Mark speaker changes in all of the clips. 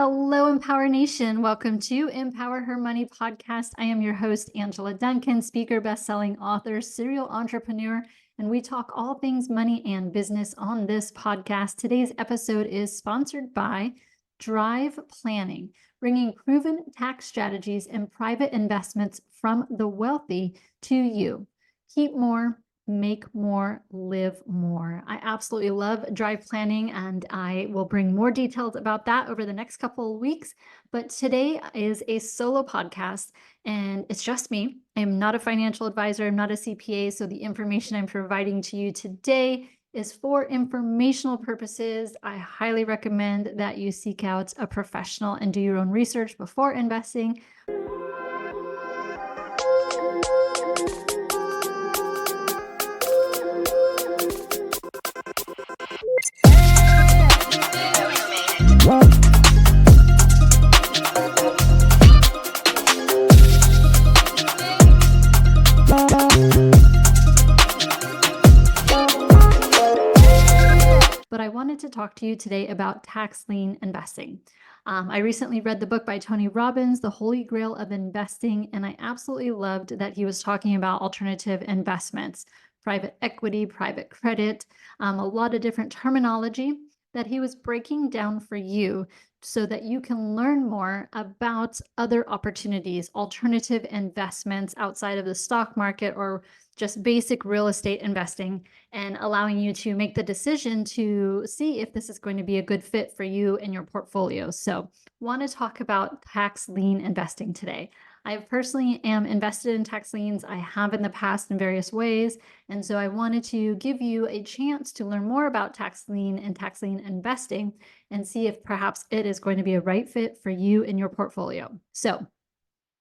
Speaker 1: Hello, Empower Nation. Welcome to Empower Her Money podcast. I am your host, Angela Duncan, speaker, best-selling author, serial entrepreneur, and we talk all things money and business on this podcast. Today's episode is sponsored by Drive Planning, bringing proven tax strategies and private investments from the wealthy to you. Keep more, make more, live more. I absolutely love Drive Planning, and I will bring more details about that over the next couple of weeks. But today is a solo podcast, and it's just me. I'm not a financial advisor. I'm not a CPA. So the information I'm providing to you today is for informational purposes. I highly recommend that you seek out a professional and do your own research before investing. But I wanted to talk to you today about tax lien investing. I recently read the book by Tony Robbins, The Holy Grail of Investing, and I absolutely loved that he was talking about alternative investments, private equity, private credit, a lot of different terminology that he was breaking down for you so that you can learn more about other opportunities, alternative investments outside of the stock market or just basic real estate investing, and allowing you to make the decision to see if this is going to be a good fit for you and your portfolio. So, want to talk about tax lien investing today. I personally am invested in tax liens. I have in the past in various ways. And so I wanted to give you a chance to learn more about tax lien and tax lien investing and see if perhaps it is going to be a right fit for you and your portfolio. So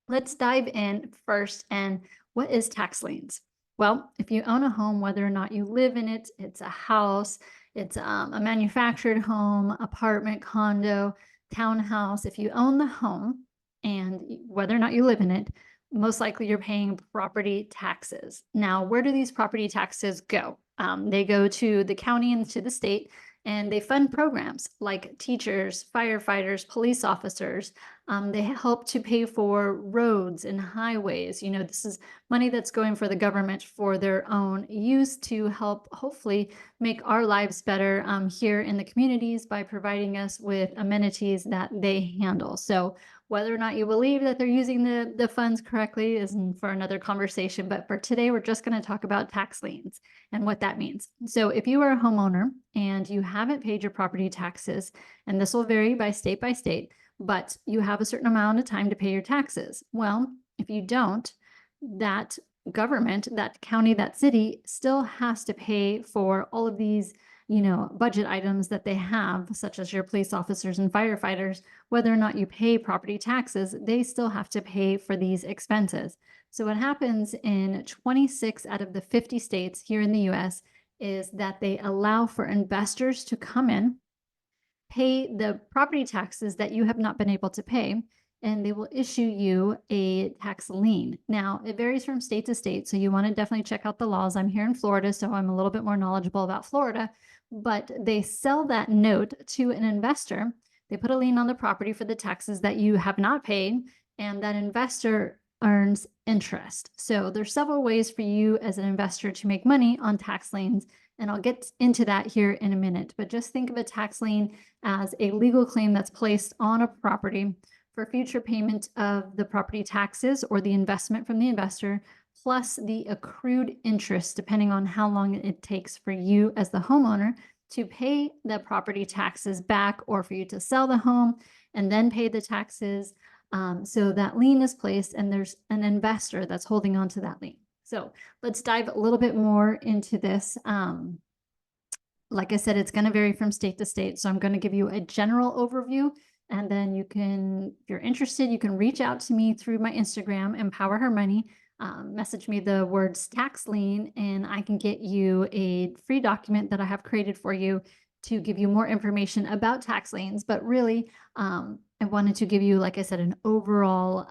Speaker 1: let's dive in first. And what is tax liens? Well, if you own a home, whether or not you live in it, it's a house, it's a manufactured home, apartment, condo, townhouse. If you own the home, and whether or not you live in it, most likely you're paying property taxes. Now, where do these property taxes go? They go to the county and to the state, and they fund programs like teachers, firefighters, police officers. They help to pay for roads and highways. This is money that's going for the government for their own use to help hopefully make our lives better here in the communities by providing us with amenities that they handle. So whether or not you believe that they're using the funds correctly is for another conversation. But for today, we're just going to talk about tax liens and what that means. So if you are a homeowner and you haven't paid your property taxes, and this will vary by state, but you have a certain amount of time to pay your taxes. Well, if you don't, that government, that county, that city still has to pay for all of these budget items that they have, such as your police officers and firefighters. Whether or not you pay property taxes, they still have to pay for these expenses. So what happens in 26 out of the 50 states here in the US is that they allow for investors to come in, pay the property taxes that you have not been able to pay, and they will issue you a tax lien. Now, it varies from state to state, so you want to definitely check out the laws. I'm here in Florida, so I'm a little bit more knowledgeable about Florida, but they sell that note to an investor. They put a lien on the property for the taxes that you have not paid, and that investor earns interest. So there's several ways for you as an investor to make money on tax liens, and I'll get into that here in a minute. But just think of a tax lien as a legal claim that's placed on a property for future payment of the property taxes or the investment from the investor, plus the accrued interest, depending on how long it takes for you as the homeowner to pay the property taxes back, or for you to sell the home and then pay the taxes. So that lien is placed, and there's an investor that's holding on to that lien. So let's dive a little bit more into this. Like I said, it's going to vary from state to state. So I'm going to give you a general overview. And then you can, if you're interested, you can reach out to me through my Instagram, Empower Her Money. Message me the words tax lien, and I can get you a free document that I have created for you to give you more information about tax liens. But really, I wanted to give you, like I said, an overall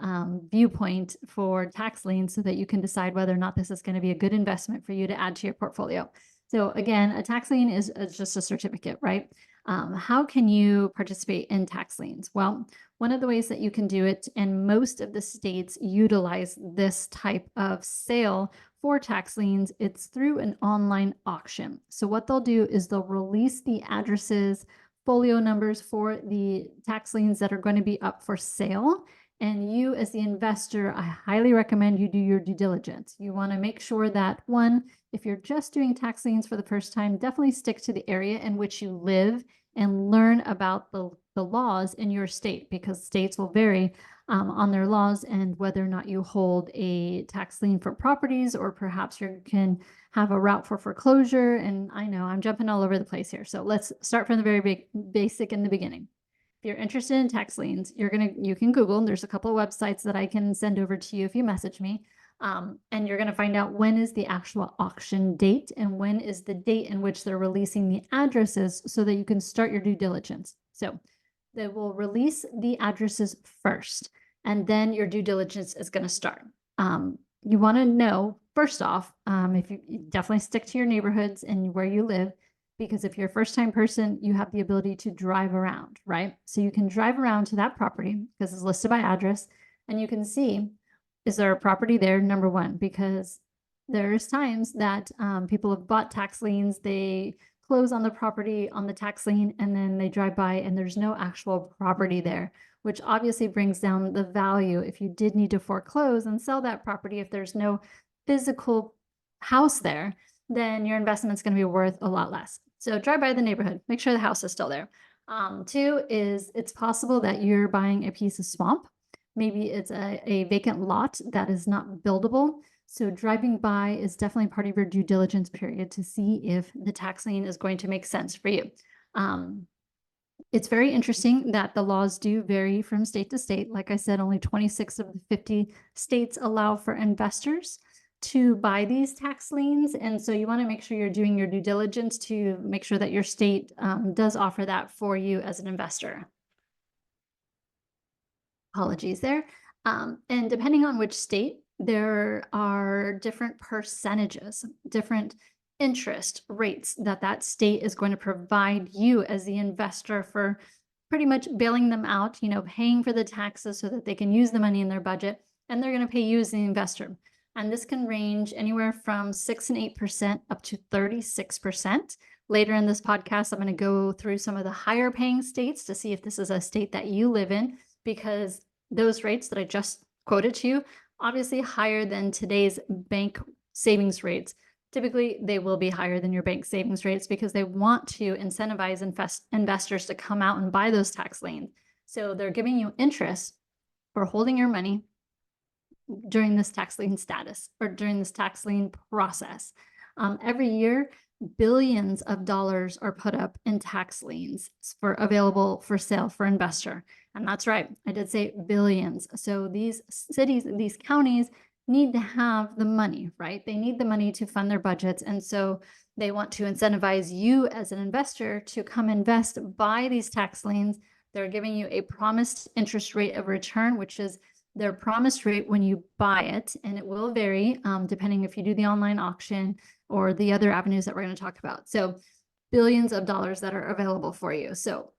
Speaker 1: viewpoint for tax liens so that you can decide whether or not this is going to be a good investment for you to add to your portfolio. So again, a tax lien is just a certificate, right? How can you participate in tax liens? Well, one of the ways that you can do it, and most of the states utilize this type of sale for tax liens, it's through an online auction. So what they'll do is they'll release the addresses, folio numbers for the tax liens that are going to be up for sale. And you, as the investor, I highly recommend you do your due diligence. You want to make sure that, one, if you're just doing tax liens for the first time, definitely stick to the area in which you live and learn about the laws in your state, because states will vary on their laws and whether or not you hold a tax lien for properties, or perhaps you can have a route for foreclosure. And I know I'm jumping all over the place here. So let's start from the very basic in the beginning. If you're interested in tax liens, you can Google. There's a couple of websites that I can send over to you if you message me. And you're going to find out when is the actual auction date and when is the date in which they're releasing the addresses, so that you can start your due diligence. So they will release the addresses first, and then your due diligence is going to start. You want to know, first off, if you definitely stick to your neighborhoods and where you live, because if you're a first-time person, you have the ability to drive around, right? So you can drive around to that property because it's listed by address, and you can see, is there a property there? Number one, because there's times that people have bought tax liens, they close on the property on the tax lien, and then they drive by and there's no actual property there, which obviously brings down the value. If you did need to foreclose and sell that property, if there's no physical house there, then your investment's going to be worth a lot less. So drive by the neighborhood, make sure the house is still there. Two is, it's possible that you're buying a piece of swamp. Maybe it's a vacant lot that is not buildable. So driving by is definitely part of your due diligence period to see if the tax lien is going to make sense for you. It's very interesting that the laws do vary from state to state. Like I said, only 26 of the 50 states allow for investors to buy these tax liens. And so you want to make sure you're doing your due diligence to make sure that your state does offer that for you as an investor. Apologies there. And depending on which state, there are different percentages, different interest rates that state is going to provide you as the investor for pretty much bailing them out, paying for the taxes so that they can use the money in their budget, and they're going to pay you as the investor. And this can range anywhere from 6 and 8% up to 36%. Later in this podcast, I'm going to go through some of the higher paying states to see if this is a state that you live in, because those rates that I just quoted to you, obviously higher than today's bank savings rates. Typically, they will be higher than your bank savings rates because they want to incentivize investors to come out and buy those tax liens. So they're giving you interest for holding your money during this tax lien status, or during this tax lien process. Every year, billions of dollars are put up in tax liens available for sale for investor. And that's right, I did say billions. So these cities, these counties need to have the money, right? They need the money to fund their budgets. And so they want to incentivize you as an investor to come invest, buy these tax liens. They're giving you a promised interest rate of return, which is their promised rate when you buy it. And it will vary depending if you do the online auction or the other avenues that we're going to talk about. So billions of dollars that are available for you. So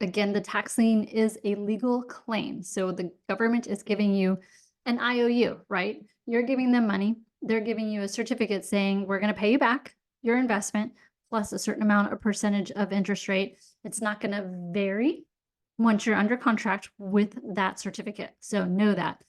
Speaker 1: again, the tax lien is a legal claim. So the government is giving you an IOU, right? You're giving them money. They're giving you a certificate saying, we're going to pay you back your investment plus a certain amount of percentage of interest rate. It's not going to vary once you're under contract with that certificate. So know that.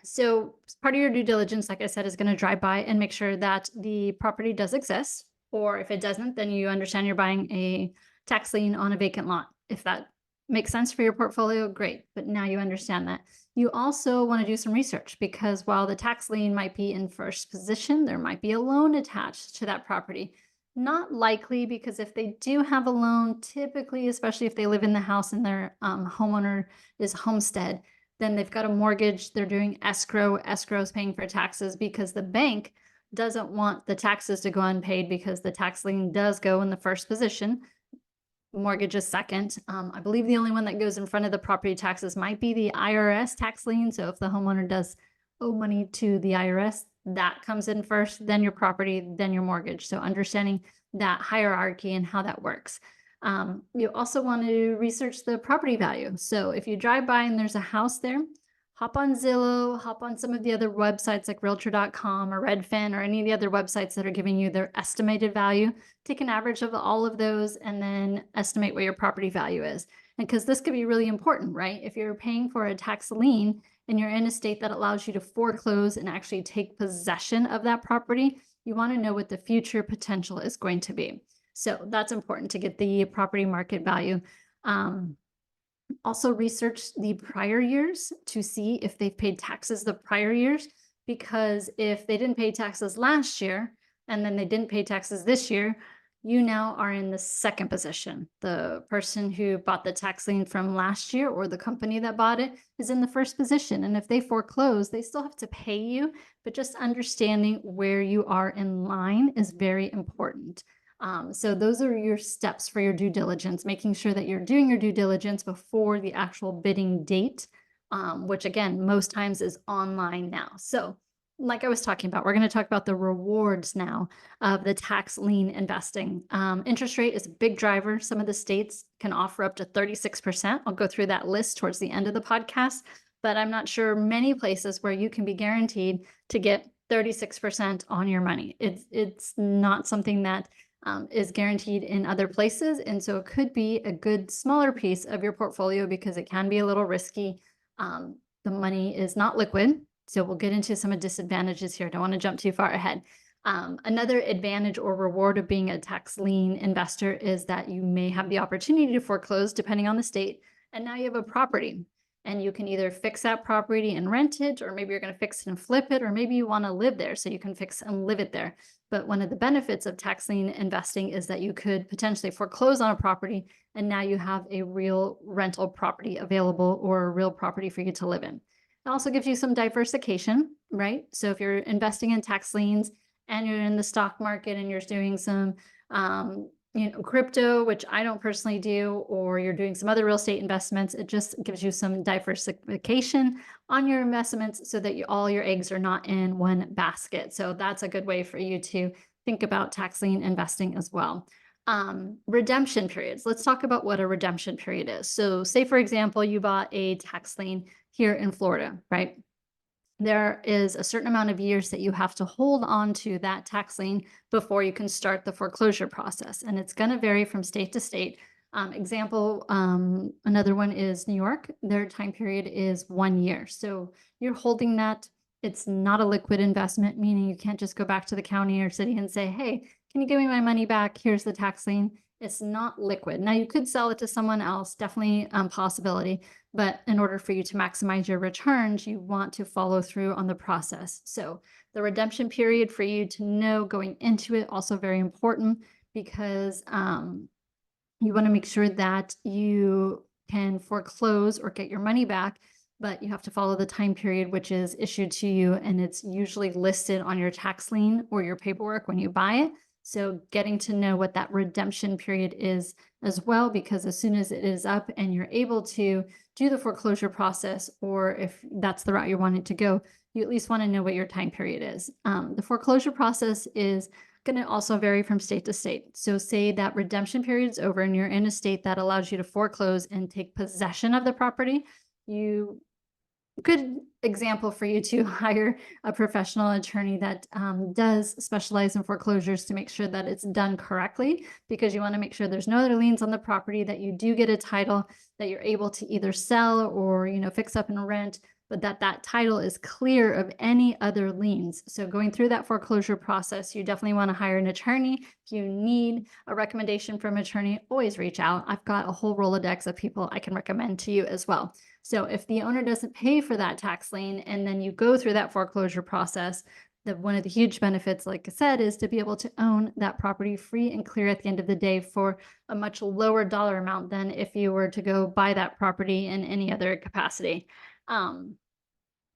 Speaker 1: So part of your due diligence, like I said, is going to drive by and make sure that the property does exist. Or if it doesn't, then you understand you're buying a tax lien on a vacant lot. If that makes sense for your portfolio, great. But now you understand that. You also want to do some research, because while the tax lien might be in first position, there might be a loan attached to that property. Not likely, because if they do have a loan, typically, especially if they live in the house and their homeowner is homestead, then they've got a mortgage, they're doing escrow. Escrow is paying for taxes because the bank doesn't want the taxes to go unpaid, because the tax lien does go in the first position. Mortgage is second. I believe the only one that goes in front of the property taxes might be the IRS tax lien. So if the homeowner does owe money to the IRS, that comes in first, then your property, then your mortgage. So understanding that hierarchy and how that works. You also want to research the property value. So if you drive by and there's a house there, hop on Zillow, hop on some of the other websites like realtor.com or Redfin or any of the other websites that are giving you their estimated value. Take an average of all of those and then estimate what your property value is. And because this could be really important, right? If you're paying for a tax lien and you're in a state that allows you to foreclose and actually take possession of that property, you want to know what the future potential is going to be. So that's important to get the property market value. Also research the prior years to see if they've paid taxes the prior years, because if they didn't pay taxes last year and then they didn't pay taxes this year, you now are in the second position. The person who bought the tax lien from last year or the company that bought it is in the first position. And if they foreclose, they still have to pay you, but just understanding where you are in line is very important. So those are your steps for your due diligence, making sure that you're doing your due diligence before the actual bidding date, which again, most times is online now. So like I was talking about, we're going to talk about the rewards now of the tax lien investing. Interest rate is a big driver. Some of the states can offer up to 36%. I'll go through that list towards the end of the podcast, but I'm not sure many places where you can be guaranteed to get 36% on your money. It's not something that is guaranteed in other places. And so it could be a good smaller piece of your portfolio because it can be a little risky. The money is not liquid. So we'll get into some of the disadvantages here. Don't want to jump too far ahead. Another advantage or reward of being a tax lien investor is that you may have the opportunity to foreclose depending on the state. And now you have a property and you can either fix that property and rent it, or maybe you're going to fix it and flip it, or maybe you want to live there so you can fix and live it there. But one of the benefits of tax lien investing is that you could potentially foreclose on a property and now you have a real rental property available or a real property for you to live in. It also gives you some diversification, right? So if you're investing in tax liens and you're in the stock market and you're doing some crypto, which I don't personally do, or you're doing some other real estate investments, it just gives you some diversification on your investments so that all your eggs are not in one basket. So that's a good way for you to think about tax lien investing as well. Redemption periods. Let's talk about what a redemption period is. So say, for example, you bought a tax lien here in Florida, right? There is a certain amount of years that you have to hold on to that tax lien before you can start the foreclosure process. And it's going to vary from state to state. Another one is New York. Their time period is 1 year. So you're holding that. It's not a liquid investment, meaning you can't just go back to the county or city and say, hey, can you give me my money back? Here's the tax lien. It's not liquid. Now you could sell it to someone else, definitely possibility. But in order for you to maximize your returns, you want to follow through on the process. So the redemption period for you to know going into it, also very important, because you want to make sure that you can foreclose or get your money back, but you have to follow the time period which is issued to you, and it's usually listed on your tax lien or your paperwork when you buy it. So getting to know what that redemption period is as well, because as soon as it is up and you're able to do the foreclosure process, or if that's the route you're wanting to go, you at least want to know what your time period is. The foreclosure process is going to also vary from state to state. So say that redemption period is over and you're in a state that allows you to foreclose and take possession of the property. Good example for you to hire a professional attorney that does specialize in foreclosures to make sure that it's done correctly, because you want to make sure there's no other liens on the property, that you do get a title that you're able to either sell or fix up and rent, but that title is clear of any other liens. So going through that foreclosure process, you definitely want to hire an attorney. If you need a recommendation from an attorney, always reach out. I've got a whole Rolodex of people I can recommend to you as well. So if the owner doesn't pay for that tax lien and then you go through that foreclosure process, one of the huge benefits, like I said, is to be able to own that property free and clear at the end of the day for a much lower dollar amount than if you were to go buy that property in any other capacity.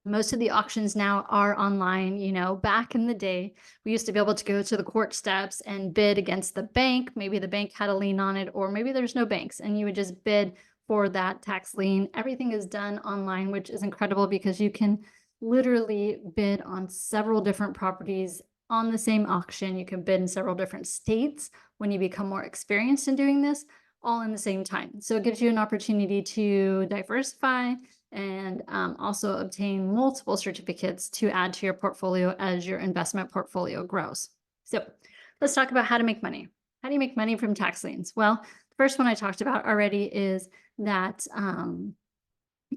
Speaker 1: Most of the auctions now are online. Back in the day, we used to be able to go to the court steps and bid against the bank. Maybe the bank had a lien on it, or maybe there's no banks, and you would just bid for that tax lien. Everything is done online, which is incredible because you can literally bid on several different properties on the same auction. You can bid in several different states when you become more experienced in doing this, all in the same time. So it gives you an opportunity to diversify and also obtain multiple certificates to add to your portfolio as your investment portfolio grows. So let's talk about how to make money. How do you make money from tax liens? Well, the first one I talked about already is that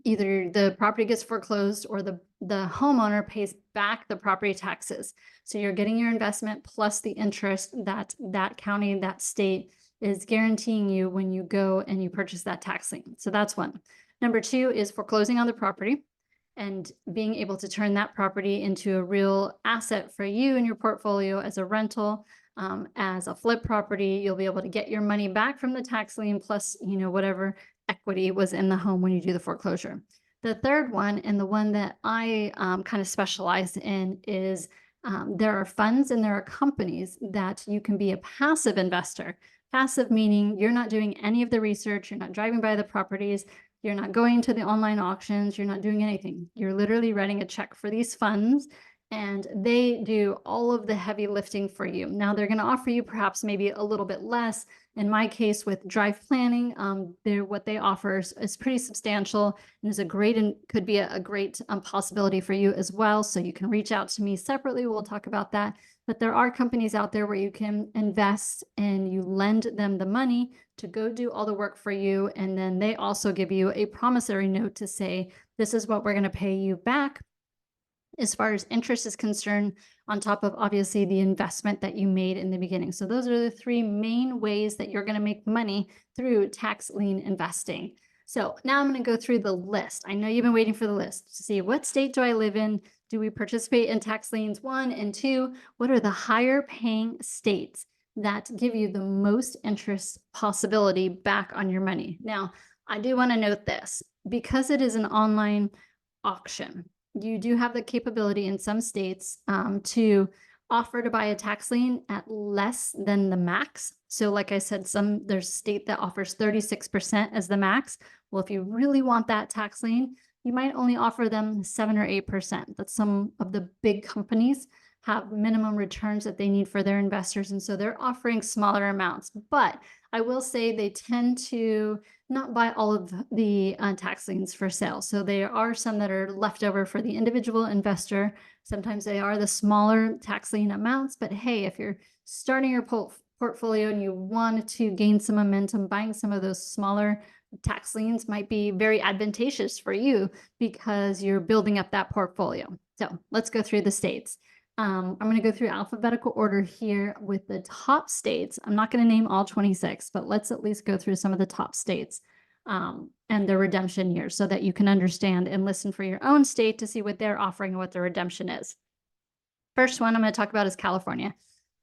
Speaker 1: either the property gets foreclosed or the homeowner pays back the property taxes. So you're getting your investment plus the interest that that county, that state is guaranteeing you when you go and you purchase that tax lien. So that's one. Number two is foreclosing on the property and being able to turn that property into a real asset for you in your portfolio as a rental. As a flip property, you'll be able to get your money back from the tax lien plus, whatever equity was in the home when you do the foreclosure. The third one, and the one that I kind of specialize in, is there are funds and there are companies that you can be a passive investor. Passive meaning you're not doing any of the research, you're not driving by the properties, you're not going to the online auctions, you're not doing anything. You're literally writing a check for these funds and they do all of the heavy lifting for you. Now they're going to offer you perhaps maybe a little bit less. In my case with drive planning, what they offer is pretty substantial and is a great and could be a great possibility for you as well. So you can reach out to me separately. We'll talk about that. But there are companies out there where you can invest and you lend them the money to go do all the work for you. And then they also give you a promissory note to say, this is what we're going to pay you back as far as interest is concerned, on top of obviously the investment that you made in the beginning. So those are the three main ways that you're going to make money through tax lien investing. So now I'm going to go through the list. I know you've been waiting for the list to see what state do I live in? Do we participate in tax liens 1 and 2? What are the higher paying states that give you the most interest possibility back on your money? Now, I do want to note this because it is an online auction. You do have the capability in some states to offer to buy a tax lien at less than the max. So like I said, there's a state that offers 36% as the max. Well, if you really want that tax lien, you might only offer them 7 or 8%. That's some of the big companies have minimum returns that they need for their investors. And so they're offering smaller amounts. But I will say they tend to not buy all of the tax liens for sale. So there are some that are left over for the individual investor. Sometimes they are the smaller tax lien amounts. But hey, if you're starting your portfolio and you want to gain some momentum, buying some of those smaller tax liens might be very advantageous for you because you're building up that portfolio. So let's go through the states. I'm going to go through alphabetical order here with the top states. I'm not going to name all 26, but let's at least go through some of the top states and their redemption years so that you can understand and listen for your own state to see what they're offering and what the redemption is. First one I'm going to talk about is California.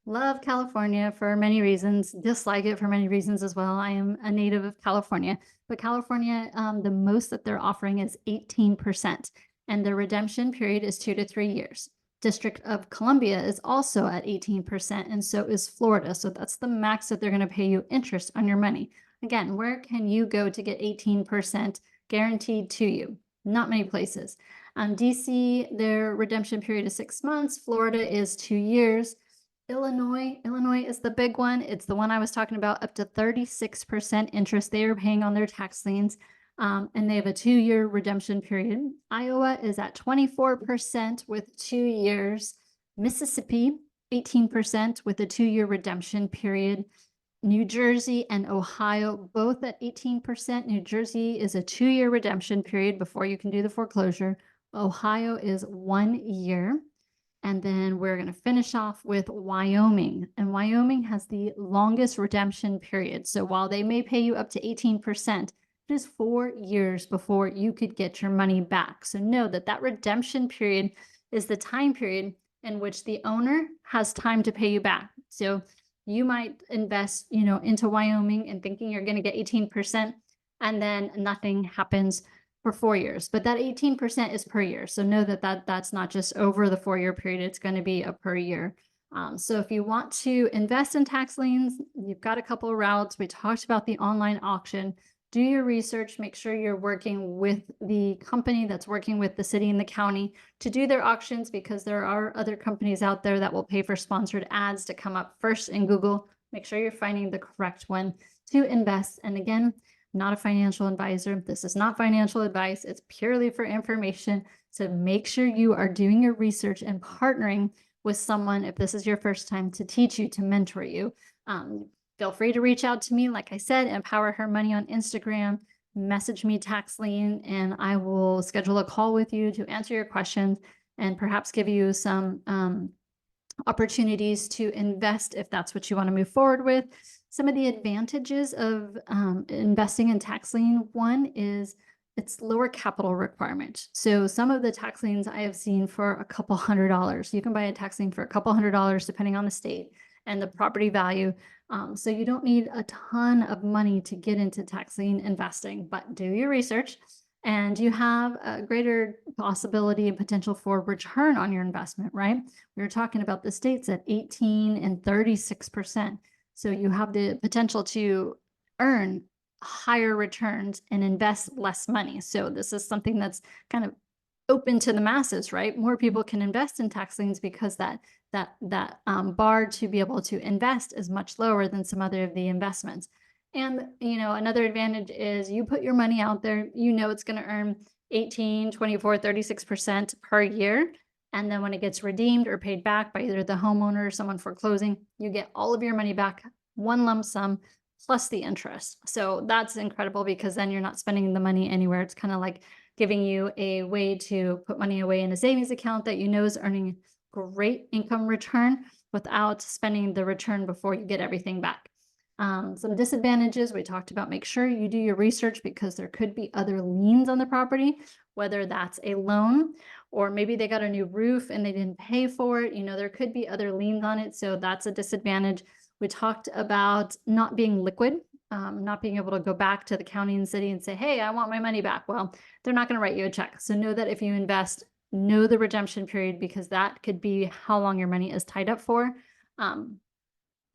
Speaker 1: Love California for many reasons, dislike it for many reasons as well. I am a native of California, but California, the most that they're offering is 18%, and their redemption period is 2 to 3 years. District of Columbia is also at 18%, and so is Florida. So that's the max that they're going to pay you interest on your money. Again, where can you go to get 18% guaranteed to you? Not many places. DC, their redemption period is 6 months. Florida is 2 years. Illinois is the big one. It's the one I was talking about, up to 36% interest they are paying on their tax liens. And they have a 2-year redemption period. Iowa is at 24% with 2 years. Mississippi, 18% with a 2-year redemption period. New Jersey and Ohio, both at 18%. New Jersey is a 2-year redemption period before you can do the foreclosure. Ohio is 1 year. And then we're going to finish off with Wyoming. And Wyoming has the longest redemption period. So while they may pay you up to 18%, it is 4 years before you could get your money back. So know that that redemption period is the time period in which the owner has time to pay you back. So you might invest, into Wyoming and thinking you're going to get 18%, and then nothing happens for 4 years. But that 18% is per year. So know that that's not just over the 4-year period. It's going to be a per year. So if you want to invest in tax liens, you've got a couple of routes. We talked about the online auction. Do your research, make sure you're working with the company that's working with the city and the county to do their auctions, because there are other companies out there that will pay for sponsored ads to come up first in Google. Make sure you're finding the correct one to invest. And again, not a financial advisor. This is not financial advice. It's purely for information. So make sure you are doing your research and partnering with someone, if this is your first time, to teach you, to mentor you. Feel free to reach out to me. Like I said, Empower Her Money on Instagram, message me Tax Lien, and I will schedule a call with you to answer your questions and perhaps give you some opportunities to invest if that's what you want to move forward with. Some of the advantages of investing in tax lien: one is it's lower capital requirement. So some of the tax liens I have seen for a couple $100. You can buy a tax lien for a couple $100 depending on the state and the property value. So you don't need a ton of money to get into tax lien investing, but do your research and you have a greater possibility and potential for return on your investment, right? We were talking about the states at 18 and 36%. So you have the potential to earn higher returns and invest less money. So this is something that's kind of open to the masses, right? More people can invest in tax liens because that bar to be able to invest is much lower than some other of the investments. And, another advantage is you put your money out there, it's going to earn 18, 24, 36% per year. And then when it gets redeemed or paid back by either the homeowner or someone foreclosing, you get all of your money back, one lump sum, plus the interest. So that's incredible, because then you're not spending the money anywhere. It's kind of like giving you a way to put money away in a savings account that is earning great income return without spending the return before you get everything back. Some disadvantages we talked about: make sure you do your research, because there could be other liens on the property, whether that's a loan or maybe they got a new roof and they didn't pay for it. There could be other liens on it. So that's a disadvantage. We talked about not being liquid, not being able to go back to the county and city and say, hey, I want my money back. Well, they're not going to write you a check. So know that if you invest, know the redemption period, because that could be how long your money is tied up for.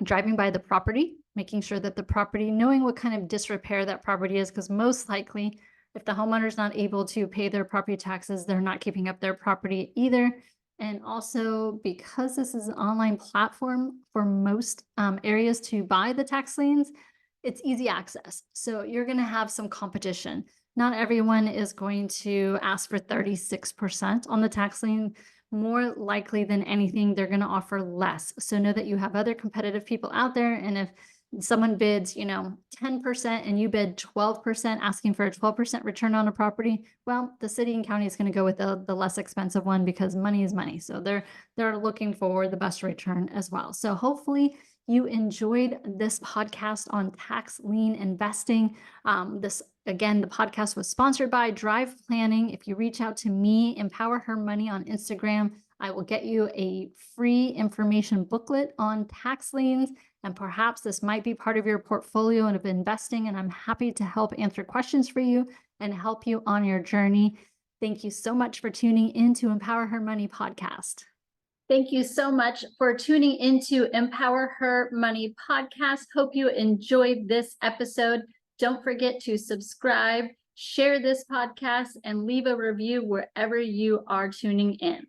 Speaker 1: Driving by the property, making sure that the property, knowing what kind of disrepair that property is, because most likely if the homeowner is not able to pay their property taxes, they're not keeping up their property either. And also, because this is an online platform for most areas to buy the tax liens, it's easy access. So you're going to have some competition. Not everyone is going to ask for 36% on the tax lien. More likely than anything, they're going to offer less. So know that you have other competitive people out there. And if someone bids, 10% and you bid 12%, asking for a 12% return on a property, well, the city and county is going to go with the less expensive one, because money is money. So they're looking for the best return as well. So hopefully you enjoyed this podcast on tax lien investing. Again, the podcast was sponsored by Drive Planning. If you reach out to me, Empower Her Money on Instagram, I will get you a free information booklet on tax liens, and perhaps this might be part of your portfolio and of investing. And I'm happy to help answer questions for you and help you on your journey. Thank you so much for tuning in to Empower Her Money podcast. Thank you so much for tuning into Empower Her Money podcast. Hope you enjoyed this episode. Don't forget to subscribe, share this podcast, and leave a review wherever you are tuning in.